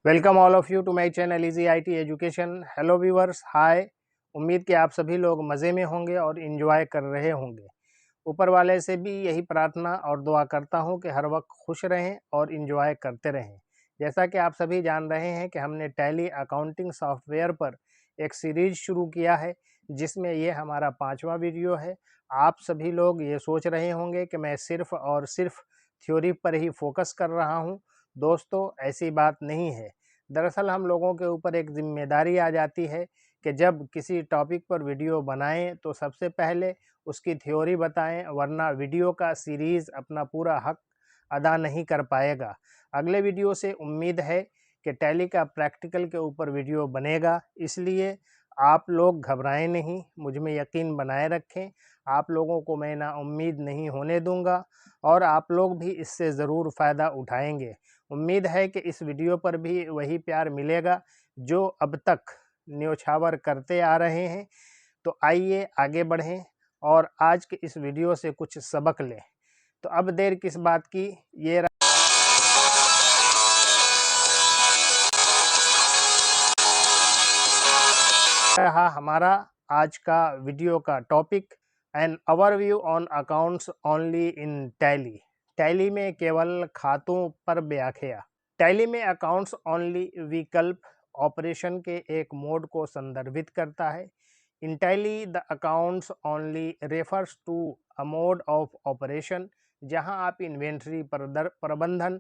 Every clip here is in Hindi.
Welcome all of you to my channel easy IT education. Hello viewers, hi. उम्मीद कि आप सभी लोग मज़े में होंगे और इन्जॉय कर रहे होंगे। ऊपर वाले से भी यही प्रार्थना और दुआ करता हूं कि हर वक्त खुश रहें और इन्जॉय करते रहें। जैसा कि आप सभी जान रहे हैं कि हमने टैली अकाउंटिंग सॉफ्टवेयर पर एक सीरीज शुरू किया है, जिसमें ये हमारा 5वां वीडियो है। आप सभी लोग ये सोच रहे होंगे कि मैं सिर्फ और सिर्फ थ्योरी पर ही फोकस कर रहा हूँ। दोस्तों, ऐसी बात नहीं है। दरअसल हम लोगों के ऊपर एक जिम्मेदारी आ जाती है कि जब किसी टॉपिक पर वीडियो बनाएं तो सबसे पहले उसकी थ्योरी बताएं, वरना वीडियो का सीरीज़ अपना पूरा हक अदा नहीं कर पाएगा। अगले वीडियो से उम्मीद है कि टैली का प्रैक्टिकल के ऊपर वीडियो बनेगा, इसलिए आप लोग घबराएं नहीं, मुझ में यकीन बनाए रखें। आप लोगों को मैं ना उम्मीद नहीं होने दूंगा और आप लोग भी इससे ज़रूर फ़ायदा उठाएंगे। उम्मीद है कि इस वीडियो पर भी वही प्यार मिलेगा जो अब तक न्योछावर करते आ रहे हैं। तो आइए आगे बढ़ें और आज के इस वीडियो से कुछ सबक लें। तो अब देर किस बात की, ये रहा हमारा आज का वीडियो का topic, an overview on accounts only in tally. Tally में केवल खातों पर व्याख्या। टैली में अकाउंट्स ओनली विकल्प ऑपरेशन के एक मोड को संदर्भित करता है। In Tally the accounts only refers to a mode of operation जहां आप इन्वेंट्री प्रबंधन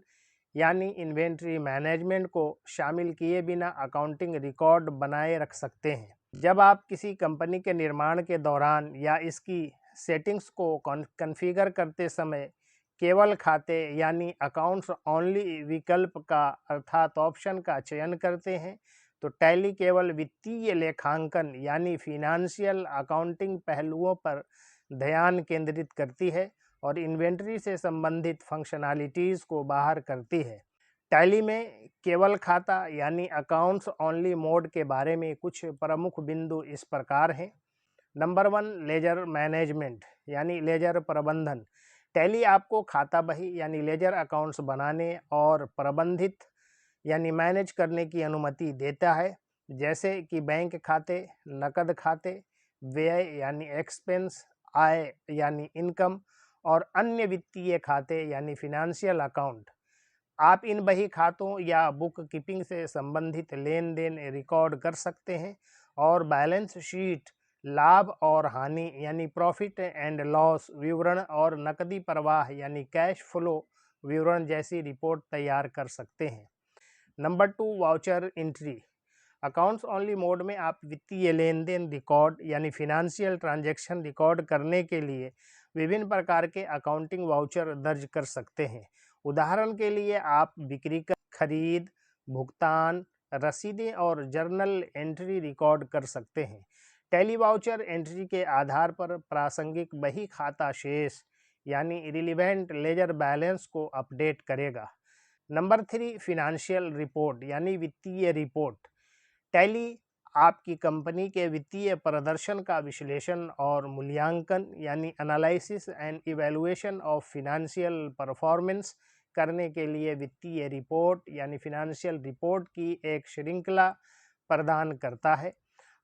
यानी इन्वेंट्री मैनेजमेंट को शामिल किए बिना अकाउंटिंग रिकॉर्ड बनाए रख सकते हैं। जब आप किसी कंपनी के निर्माण के दौरान या इसकी सेटिंग्स को कॉन्फ़िगर करते समय केवल खाते यानी अकाउंट्स ओनली विकल्प का अर्थात ऑप्शन का चयन करते हैं, तो टैली केवल वित्तीय लेखांकन यानी फिनेंशियल अकाउंटिंग पहलुओं पर ध्यान केंद्रित करती है और इन्वेंट्री से संबंधित फंक्शनैलिटीज़ को बाहर करती है। टैली में केवल खाता यानी अकाउंट्स ओनली मोड के बारे में कुछ प्रमुख बिंदु इस प्रकार हैं। नंबर 1, लेजर मैनेजमेंट यानी लेजर प्रबंधन। टैली आपको खाता बही यानी लेजर अकाउंट्स बनाने और प्रबंधित यानी मैनेज करने की अनुमति देता है, जैसे कि बैंक खाते, नकद खाते, व्यय यानी एक्सपेंस, आय यानी इनकम और अन्य वित्तीय खाते यानी फिनेंशियल अकाउंट। आप इन बही खातों या बुक कीपिंग से संबंधित लेन देन रिकॉर्ड कर सकते हैं और बैलेंस शीट, लाभ और हानि यानी प्रॉफिट एंड लॉस विवरण और नकदी प्रवाह यानी कैश फ्लो विवरण जैसी रिपोर्ट तैयार कर सकते हैं। Number 2, voucher entry. Accounts only mode में आप वित्तीय लेन देन रिकॉर्ड यानी फिनेंशियल ट्रांजैक्शन रिकॉर्ड करने के लिए विभिन्न प्रकार के अकाउंटिंग वाउचर दर्ज कर सकते हैं। उदाहरण के लिए आप बिक्री का खरीद, भुगतान, रसीदें और जर्नल एंट्री रिकॉर्ड कर सकते हैं। टैली वाउचर एंट्री के आधार पर प्रासंगिक बही खाता शेष यानी रिलीवेंट लेजर बैलेंस को अपडेट करेगा। नंबर 3, फिनेंशियल रिपोर्ट यानी वित्तीय रिपोर्ट। टैली आपकी कंपनी के वित्तीय प्रदर्शन का विश्लेषण और मूल्यांकन यानी analysis and evaluation of financial performance करने के लिए वित्तीय रिपोर्ट यानी फिनेंशियल रिपोर्ट की एक श्रृंखला प्रदान करता है।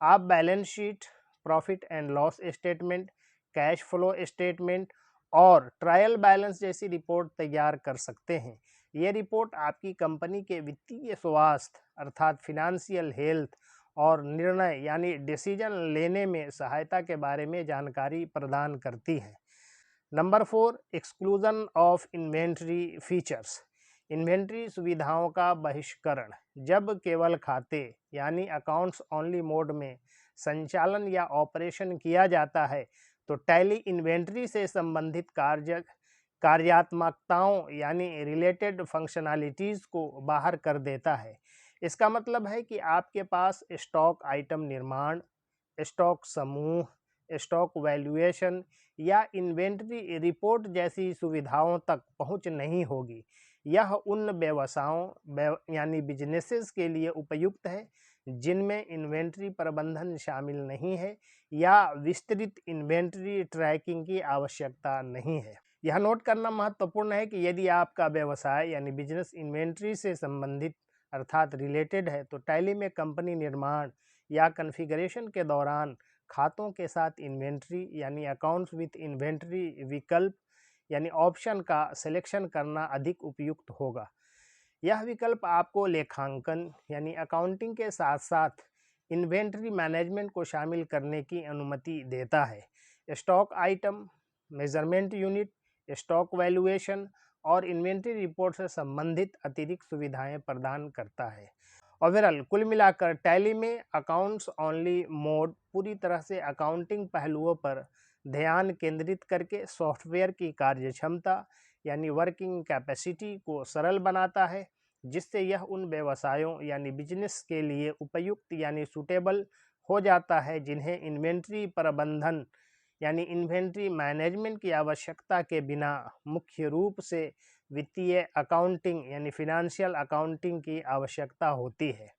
आप balance sheet, profit and loss statement, cash flow statement और ट्रायल बैलेंस जैसी रिपोर्ट तैयार कर सकते हैं। ये रिपोर्ट आपकी कंपनी के वित्तीय स्वास्थ्य अर्थात फिनेंशियल हेल्थ और निर्णय यानी डिसीजन लेने में सहायता के बारे में जानकारी प्रदान करती है। Number 4, exclusion of inventory features. Inventory सुविधाओं का बहिष्करण। जब केवल खाते यानी अकाउंट्स ओनली मोड में संचालन या ऑपरेशन किया जाता है, तो टैली इन्वेंट्री से संबंधित कार्यात्मकताओं यानी रिलेटेड फंक्शनैलिटीज़ को बाहर कर देता है। इसका मतलब है कि आपके पास स्टॉक आइटम निर्माण, स्टॉक समूह, स्टॉक वैल्यूएशन या इन्वेंट्री रिपोर्ट जैसी सुविधाओं तक पहुंच नहीं होगी। यह उन व्यवसायों यानी बिजनेसेस के लिए उपयुक्त है जिनमें इन्वेंट्री प्रबंधन शामिल नहीं है या विस्तृत इन्वेंट्री ट्रैकिंग की आवश्यकता नहीं है। यह नोट करना महत्वपूर्ण है कि यदि आपका व्यवसाय यानी बिजनेस इन्वेंट्री से संबंधित अर्थात रिलेटेड है, तो टैली में कंपनी निर्माण या कॉन्फ़िगरेशन के दौरान खातों के साथ इन्वेंट्री यानी अकाउंट्स विथ इन्वेंट्री विकल्प यानी ऑप्शन का सिलेक्शन करना अधिक उपयुक्त होगा। यह विकल्प आपको लेखांकन यानी अकाउंटिंग के साथ साथ इन्वेंट्री मैनेजमेंट को शामिल करने की अनुमति देता है। Stock item, measurement unit, stock valuation और इन्वेंट्री रिपोर्ट से संबंधित अतिरिक्त सुविधाएं प्रदान करता है। ओवरऑल कुल मिलाकर टैली में अकाउंट्स ओनली मोड पूरी तरह से अकाउंटिंग पहलुओं पर ध्यान केंद्रित करके सॉफ्टवेयर की कार्यक्षमता यानी वर्किंग कैपेसिटी को सरल बनाता है, जिससे यह उन व्यवसायों यानी बिजनेस के लिए उपयुक्त यानी सूटेबल हो जाता है जिन्हें इन्वेंट्री प्रबंधन यानी इन्वेंट्री मैनेजमेंट की आवश्यकता के बिना मुख्य रूप से वित्तीय अकाउंटिंग यानी फिनेंशियल अकाउंटिंग की आवश्यकता होती है।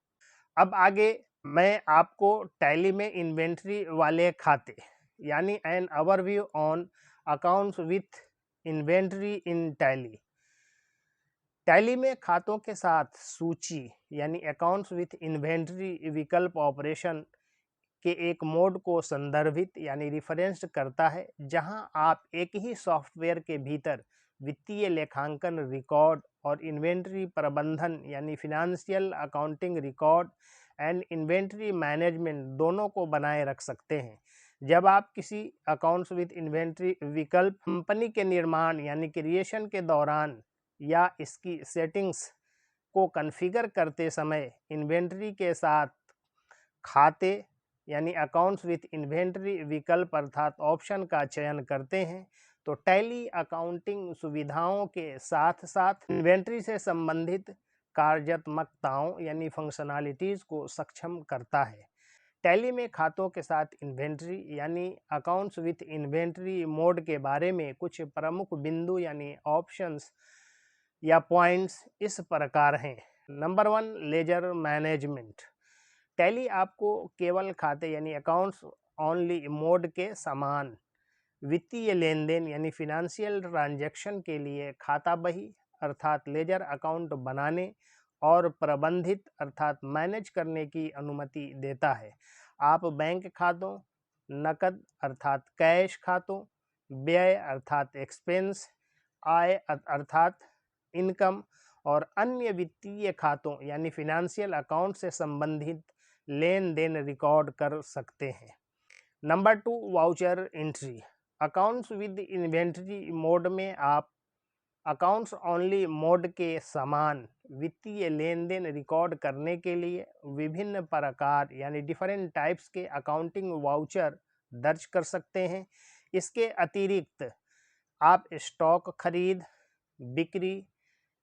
अब आगे मैं आपको टैली में इन्वेंट्री वाले खाते यानी an overview on accounts with inventory in tally. Tally में खातों के साथ सूची यानी अकाउंट्स विथ इन्वेंट्री विकल्प ऑपरेशन के एक मोड को संदर्भित यानी रिफरेंस करता है, जहां आप एक ही सॉफ्टवेयर के भीतर वित्तीय लेखांकन रिकॉर्ड और इन्वेंट्री प्रबंधन यानी financial accounting record and inventory management दोनों को बनाए रख सकते हैं। जब आप किसी अकाउंट्स विथ इन्वेंट्री विकल्प कंपनी के निर्माण यानी क्रिएशन के दौरान या इसकी सेटिंग्स को कॉन्फ़िगर करते समय इन्वेंट्री के साथ खाते यानी अकाउंट्स विथ इन्वेंट्री विकल्प अर्थात ऑप्शन का चयन करते हैं, तो टैली अकाउंटिंग सुविधाओं के साथ साथ इन्वेंट्री से संबंधित कार्यात्मकताओं यानी फंक्शनैलिटीज़ को सक्षम करता है। टैली में खातों के साथ इन्वेंट्री यानी अकाउंट्स विथ इन्वेंट्री मोड के बारे में कुछ प्रमुख बिंदु यानी ऑप्शंस या पॉइंट्स इस प्रकार हैं। Number 1, laser management. टैली आपको केवल खाते यानी अकाउंट्स ओनली मोड के समान वित्तीय लेन देन यानी फिनेंशियल ट्रांजैक्शन के लिए खाता बही अर्थात लेजर अकाउंट बनाने और प्रबंधित अर्थात मैनेज करने की अनुमति देता है। आप बैंक खातों, नकद अर्थात कैश खातों, व्यय अर्थात एक्सपेंस, आय अर्थात इनकम और अन्य वित्तीय खातों यानी फिनेंशियल अकाउंट से संबंधित लेन देन रिकॉर्ड कर सकते हैं। Number 2, voucher entry. Accounts with inventory mode में आप अकाउंट्स ओनली मोड के समान वित्तीय लेन देन रिकॉर्ड करने के लिए विभिन्न प्रकार यानी डिफरेंट टाइप्स के अकाउंटिंग वाउचर दर्ज कर सकते हैं। इसके अतिरिक्त आप स्टॉक खरीद, बिक्री,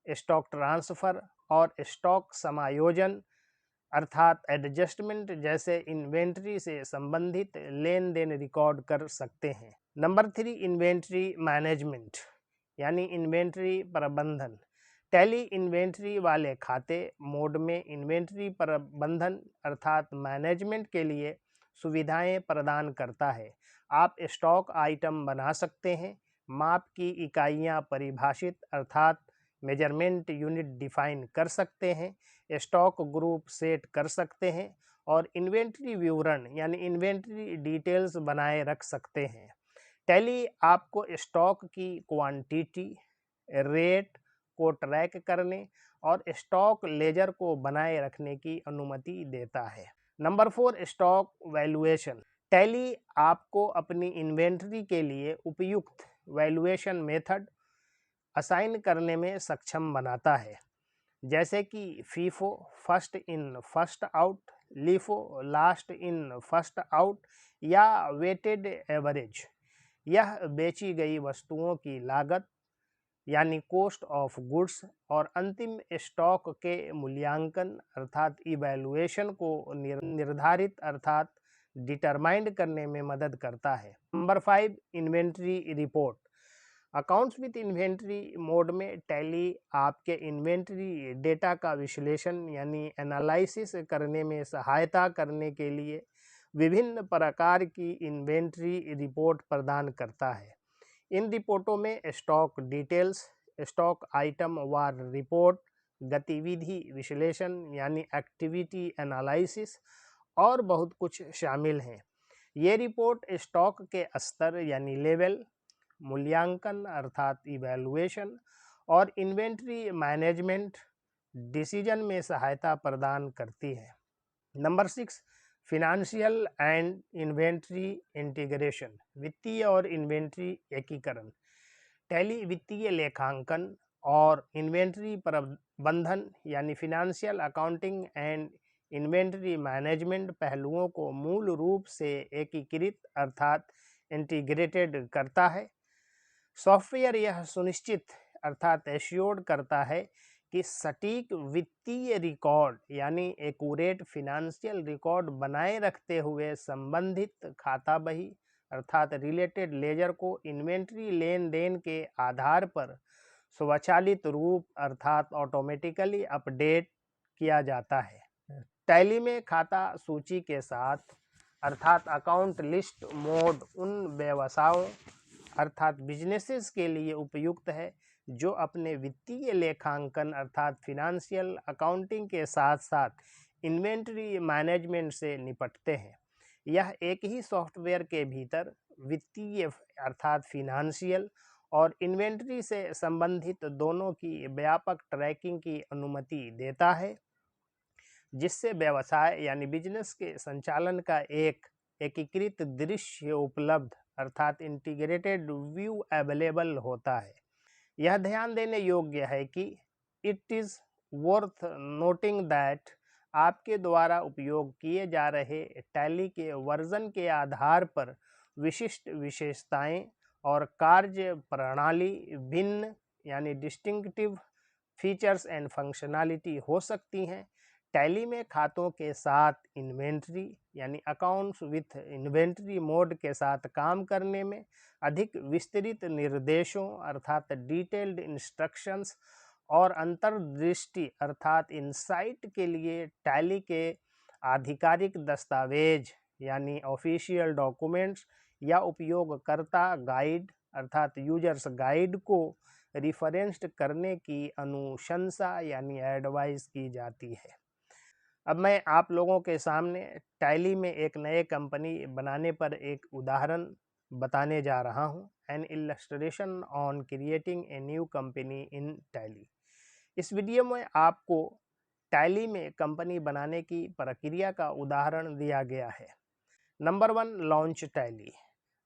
स्टॉक ट्रांसफ़र और स्टॉक समायोजन अर्थात एडजस्टमेंट जैसे इन्वेंट्री से संबंधित लेन देन रिकॉर्ड कर सकते हैं। नंबर 3, इन्वेंट्री मैनेजमेंट यानी इन्वेंट्री प्रबंधन। टैली इन्वेंट्री वाले खाते मोड में इन्वेंट्री प्रबंधन अर्थात मैनेजमेंट के लिए सुविधाएं प्रदान करता है। आप स्टॉक आइटम बना सकते हैं, माप की इकाइयां परिभाषित अर्थात मेजरमेंट यूनिट डिफाइन कर सकते हैं, स्टॉक ग्रुप सेट कर सकते हैं और इन्वेंट्री विवरण यानी इन्वेंट्री डिटेल्स बनाए रख सकते हैं। टैली आपको स्टॉक की क्वांटिटी, रेट को ट्रैक करने और स्टॉक लेजर को बनाए रखने की अनुमति देता है। Number 4, stock valuation. टैली आपको अपनी इन्वेंट्री के लिए उपयुक्त वैल्यूएशन मेथड असाइन करने में सक्षम बनाता है, जैसे कि FIFO first in first out, LIFO last in first out या वेटेड एवरेज। यह बेची गई वस्तुओं की लागत यानी कॉस्ट ऑफ गुड्स और अंतिम स्टॉक के मूल्यांकन अर्थात इवैल्यूएशन को निर्धारित अर्थात डिटरमाइंड करने में मदद करता है। Number 5, inventory report. Accounts with inventory mode में टैली आपके इन्वेंट्री डेटा का विश्लेषण यानी एनालिसिस करने में सहायता करने के लिए विभिन्न प्रकार की इन्वेंट्री रिपोर्ट प्रदान करता है। इन रिपोर्टों में स्टॉक डिटेल्स, स्टॉक आइटम वार रिपोर्ट, गतिविधि विश्लेषण यानी एक्टिविटी एनालिसिस और बहुत कुछ शामिल हैं। ये रिपोर्ट स्टॉक के स्तर यानी लेवल, मूल्यांकन अर्थात इवैल्यूएशन और इन्वेंट्री मैनेजमेंट डिसीजन में सहायता प्रदान करती है। Number 6, financial and inventory integration, वित्तीय और इन्वेंट्री एकीकरण। टैली वित्तीय लेखांकन और इन्वेंट्री प्रबंधन यानी financial accounting and inventory management पहलुओं को मूल रूप से एकीकृत अर्थात इंटीग्रेटेड करता है। सॉफ्टवेयर यह सुनिश्चित अर्थात एश्योर्ड करता है कि सटीक वित्तीय रिकॉर्ड यानी एक्यूरेट फिनेंशियल रिकॉर्ड बनाए रखते हुए संबंधित खाता बही अर्थात रिलेटेड लेजर को इन्वेंट्री लेन देन के आधार पर स्वचालित रूप अर्थात ऑटोमेटिकली अपडेट किया जाता है। टैली में खाता सूची के साथ अर्थात अकाउंट लिस्ट मोड उन व्यवसायों अर्थात बिजनेसेस के लिए उपयुक्त है जो अपने वित्तीय लेखांकन अर्थात फिनेंशियल अकाउंटिंग के साथ साथ इन्वेंट्री मैनेजमेंट से निपटते हैं। यह एक ही सॉफ्टवेयर के भीतर वित्तीय अर्थात फिनेंशियल और इन्वेंट्री से संबंधित दोनों की व्यापक ट्रैकिंग की अनुमति देता है, जिससे व्यवसाय यानी बिजनेस के संचालन का एक एकीकृत दृश्य उपलब्ध अर्थात इंटीग्रेटेड व्यू अवेलेबल होता है। यह ध्यान देने योग्य है कि it is worth noting that आपके द्वारा उपयोग किए जा रहे टैली के वर्जन के आधार पर विशिष्ट विशेषताएं और कार्य प्रणाली भिन्न यानी डिस्टिंक्टिव फीचर्स एंड फंक्शनैलिटी हो सकती हैं। टैली में खातों के साथ इन्वेंट्री यानी अकाउंट्स विथ इन्वेंट्री मोड के साथ काम करने में अधिक विस्तृत निर्देशों अर्थात डिटेल्ड इंस्ट्रक्शंस और अंतर्दृष्टि अर्थात इंसाइट के लिए टैली के आधिकारिक दस्तावेज यानी ऑफिशियल डॉक्यूमेंट्स या उपयोगकर्ता गाइड अर्थात यूजर्स गाइड को रिफरेंस्ड करने की अनुशंसा यानी एडवाइस की जाती है। अब मैं आप लोगों के सामने टैली में एक नए कंपनी बनाने पर एक उदाहरण बताने जा रहा हूं। N illustration on creating a new company in tally. इस वीडियो में आपको टैली में कंपनी बनाने की प्रक्रिया का उदाहरण दिया गया है। Number 1, launch tally.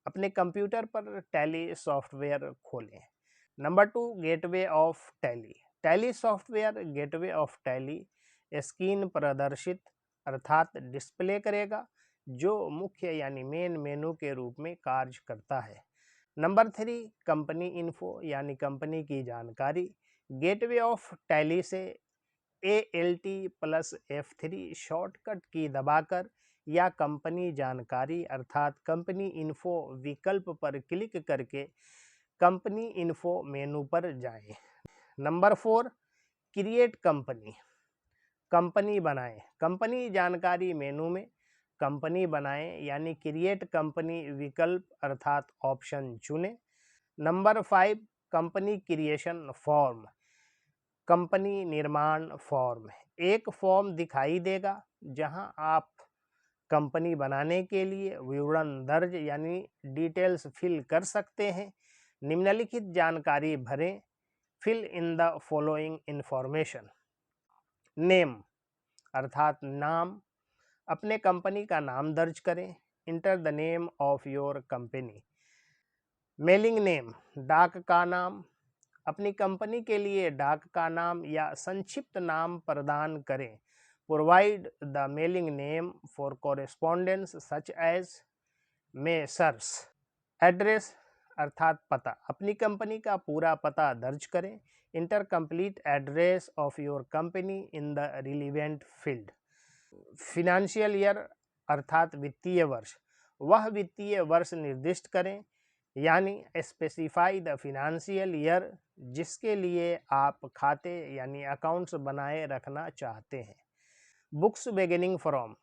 अपने कंप्यूटर पर टैली सॉफ्टवेयर खोलें। Number 2, gateway of tally. Tally software gateway of tally screen प्रदर्शित अर्थात डिस्प्ले करेगा जो मुख्य यानी मेन मेनू के रूप में कार्य करता है। नंबर 3, कंपनी इन्फो यानी कंपनी की जानकारी। गेटवे ऑफ टैली से ALT+F3 शॉर्टकट की दबाकर या कंपनी जानकारी अर्थात कंपनी इन्फो विकल्प पर क्लिक करके कंपनी इन्फो मेनू पर जाएं। Number 4, create company. कंपनी बनाएं। कंपनी जानकारी मेनू में कंपनी बनाएं यानी क्रिएट कंपनी विकल्प अर्थात ऑप्शन चुनें। Number 5, company creation form. Company निर्माण फॉर्म। एक फॉर्म दिखाई देगा जहां आप कंपनी बनाने के लिए विवरण दर्ज यानी डिटेल्स फिल कर सकते हैं। निम्नलिखित जानकारी भरें। Fill in the following information. Name अर्थात नाम। अपने कंपनी का नाम दर्ज करें। Enter the name of your company. Mailing name डाक का नाम। अपनी कंपनी के लिए डाक का नाम या संक्षिप्त नाम प्रदान करें। Provide the mailing name for correspondence such as messrs. Address अर्थात पता। अपनी कंपनी का पूरा पता दर्ज करें। Enter complete address of your company in the relevant field. Financial year अर्थात वित्तीय वर्ष। वह वित्तीय वर्ष निर्दिष्ट करें यानी स्पेसिफाई द फिनेंशियल ईयर जिसके लिए आप खाते यानी अकाउंट्स बनाए रखना चाहते हैं। बुक्स बिगिनिंग फ्रॉम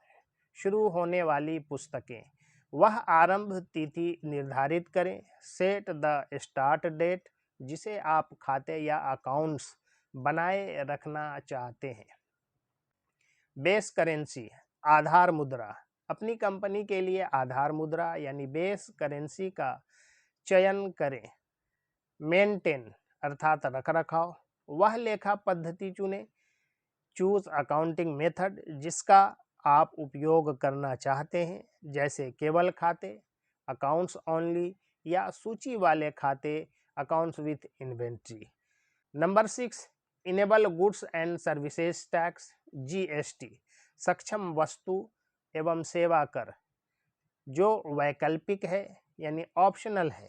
शुरू होने वाली पुस्तकें। वह आरंभ तिथि निर्धारित करें। सेट द स्टार्ट डेट जिसे आप खाते या अकाउंट्स बनाए रखना चाहते हैं। बेस करेंसी, आधार मुद्रा, अपनी कंपनी के लिए आधार मुद्रा यानी बेस करेंसी का चयन करें। मेंटेन अर्थात रख रखाव, वह लेखा पद्धति चुनें। चूज अकाउंटिंग मेथड जिसका आप उपयोग करना चाहते हैं, जैसे केवल खाते, अकाउंट्स ओनली, या सूची वाले खाते, accounts with inventory. Number 6, enable goods and services tax, GST, सक्षम वस्तु एवं सेवा कर, जो वैकल्पिक है यानी ऑप्शनल है।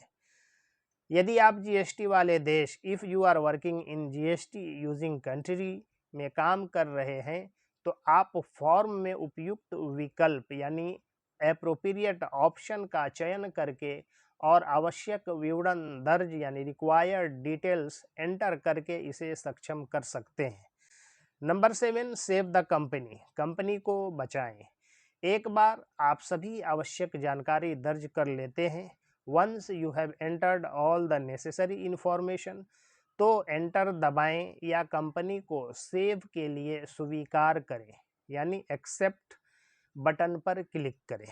यदि आप जीएसटी वाले देश, if you are working in GST using country में काम कर रहे हैं, तो आप फॉर्म में उपयुक्त विकल्प यानी एप्रोप्रिएट ऑप्शन का चयन करके और आवश्यक विवरण दर्ज यानी रिक्वायर्ड डिटेल्स एंटर करके इसे सक्षम कर सकते हैं। Number 7, save the company, company को बचाएं। एक बार आप सभी आवश्यक जानकारी दर्ज कर लेते हैं, once you have entered all the necessary information, तो एंटर दबाएं या कंपनी को सेव के लिए स्वीकार करें यानी एक्सेप्ट बटन पर क्लिक करें।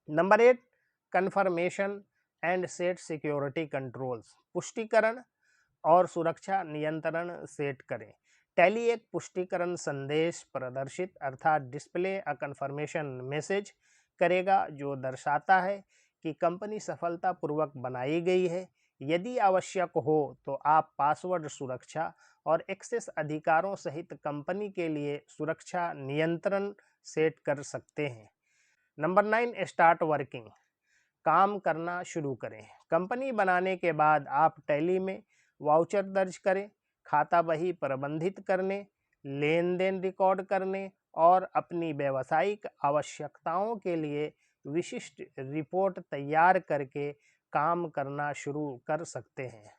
Number 8, confirmation and set security controls, पुष्टिकरण और सुरक्षा नियंत्रण सेट करें। टैली एक पुष्टिकरण संदेश प्रदर्शित अर्थात डिस्प्ले अ कन्फर्मेशन मैसेज करेगा जो दर्शाता है कि कंपनी सफलतापूर्वक बनाई गई है। यदि आवश्यक हो तो आप पासवर्ड सुरक्षा और एक्सेस अधिकारों सहित कंपनी के लिए सुरक्षा नियंत्रण सेट कर सकते हैं। नंबर 9, स्टार्ट वर्किंग, काम करना शुरू करें। कंपनी बनाने के बाद आप टैली में वाउचर दर्ज करें, खाता बही प्रबंधित करने, लेन देन रिकॉर्ड करने और अपनी व्यावसायिक आवश्यकताओं के लिए विशिष्ट रिपोर्ट तैयार करके काम करना शुरू कर सकते हैं।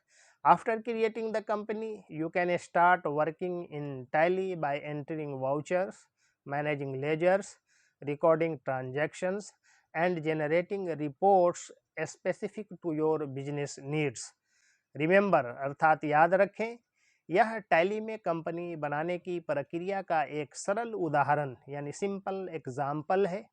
After creating the company, you can start working in Tally by entering vouchers, managing ledgers, recording transactions and generating reports specific to your business needs. Remember अर्थात याद रखें, यह टैली में कंपनी बनाने की प्रक्रिया का एक सरल उदाहरण यानी सिंपल एग्जाम्पल है।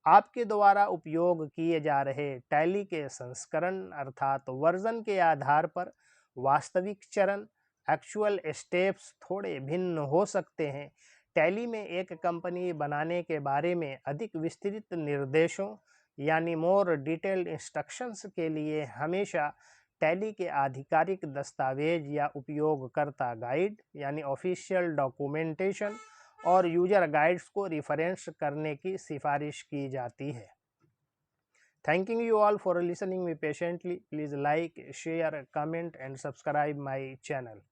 आपके द्वारा उपयोग किए जा रहे टैली के संस्करण अर्थात वर्जन के आधार पर वास्तविक चरण एक्चुअल स्टेप्स थोड़े भिन्न हो सकते हैं। टैली में एक कंपनी बनाने के बारे में अधिक विस्तृत निर्देशों यानी मोर डिटेल्ड इंस्ट्रक्शंस के लिए हमेशा टैली के आधिकारिक दस्तावेज या उपयोगकर्ता गाइड यानी ऑफिशियल डॉक्यूमेंटेशन और यूजर गाइड्स को रिफरेंस करने की सिफारिश की जाती है। Thanking you all for listening me patiently. Please like, share, comment and subscribe my channel.